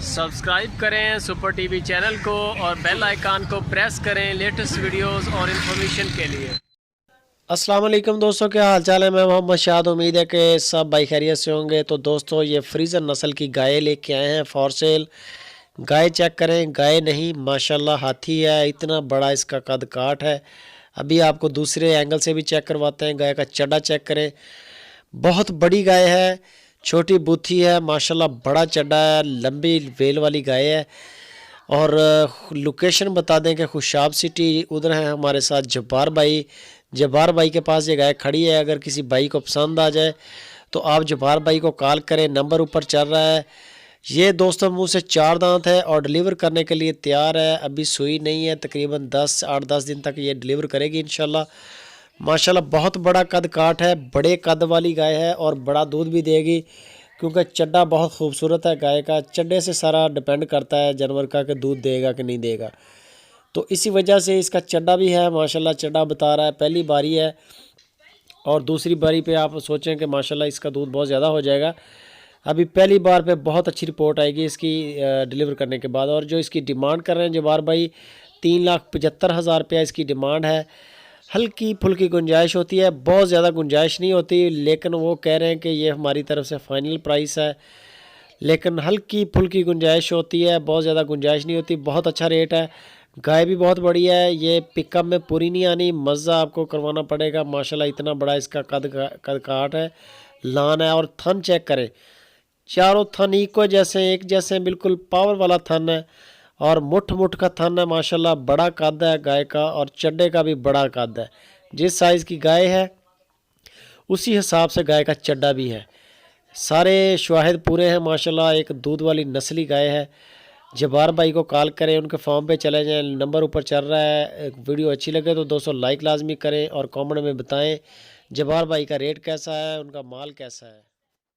Subscribe करें super TV channel को और बेल आइकन को प्रेस करें लेटेस्ट वीडियोस और इन्फॉर्मेशन के लिए। अस्सलाम वालेकुम दोस्तों, क्या हाल चाल है। मैं मोहम्मद शाद, उम्मीद है कि सब भाई खैरियत से होंगे। तो दोस्तों, ये फ्रीजर नस्ल की गाय लेके आए हैं फॉर सेल। गाय चेक करें, गाय नहीं माशाल्लाह हाथी है। इतना बड़ा इसका कद काठ है। अभी आपको दूसरे एंगल से भी चेक करवाते हैं। गाय का चड्डा चेक करें, बहुत बड़ी गाय है, छोटी बूथी है माशाल्लाह, बड़ा चड्डा है, लंबी वेल वाली गाय है। और लोकेशन बता दें कि खुशाब सिटी, उधर है हमारे साथ जब्बार भाई। जब्बार भाई के पास ये गाय खड़ी है। अगर किसी भाई को पसंद आ जाए तो आप जब्बार भाई को कॉल करें, नंबर ऊपर चल रहा है। ये दोस्तों मुंह से 4 दांत है और डिलीवर करने के लिए तैयार है। अभी सुई नहीं है, तकरीबन 8-10 दिन तक ये डिलीवर करेगी इंशाल्लाह। माशाल्लाह बहुत बड़ा कद काठ है, बड़े कद वाली गाय है और बड़ा दूध भी देगी, क्योंकि चड्डा बहुत खूबसूरत है गाय का। चड्डे से सारा डिपेंड करता है जानवर का कि दूध देगा कि नहीं देगा। तो इसी वजह से इसका चड्डा भी है माशाल्लाह, चड्डा बता रहा है। पहली बारी है और दूसरी बारी पे आप सोचें कि माशाल्लाह इसका दूध बहुत ज़्यादा हो जाएगा। अभी पहली बार पे बहुत अच्छी रिपोर्ट आएगी इसकी डिलीवर करने के बाद। और जो इसकी डिमांड कर रहे हैं जवार भाई, 3,75,000 रुपया इसकी डिमांड है। हल्की फुल्की गुंजाइश होती है, बहुत ज़्यादा गुंजाइश नहीं होती, लेकिन वो कह रहे हैं कि ये हमारी तरफ से फ़ाइनल प्राइस है। लेकिन हल्की फुल्की गुंजाइश होती है, बहुत ज़्यादा गुंजाइश नहीं होती। बहुत अच्छा रेट है। गाय भी बहुत बड़ी है, ये पिकअप में पूरी नहीं आनी, मज़ा आपको करवाना पड़ेगा। माशाल्लाह इतना बड़ा इसका कद काठ है, लान है। और थन चेक करें, चारों थन इको जैसे, एक जैसे, बिल्कुल पावर वाला थन है। और मुठ मुठ का थन है माशाल्लाह, बड़ा कद है गाय का और चड्डे का भी बड़ा कद है। जिस साइज़ की गाय है उसी हिसाब से गाय का चड्डा भी है। सारे शवाहिद पूरे हैं माशाल्लाह। एक दूध वाली नस्ली गाय है। जब्बार भाई को कॉल करें, उनके फॉर्म पे चले जाएं, नंबर ऊपर चल रहा है। एक वीडियो अच्छी लगे तो दोस्तों लाइक लाजमी करें और कमेंट में बताएं जब्बार भाई का रेट कैसा है, उनका माल कैसा है।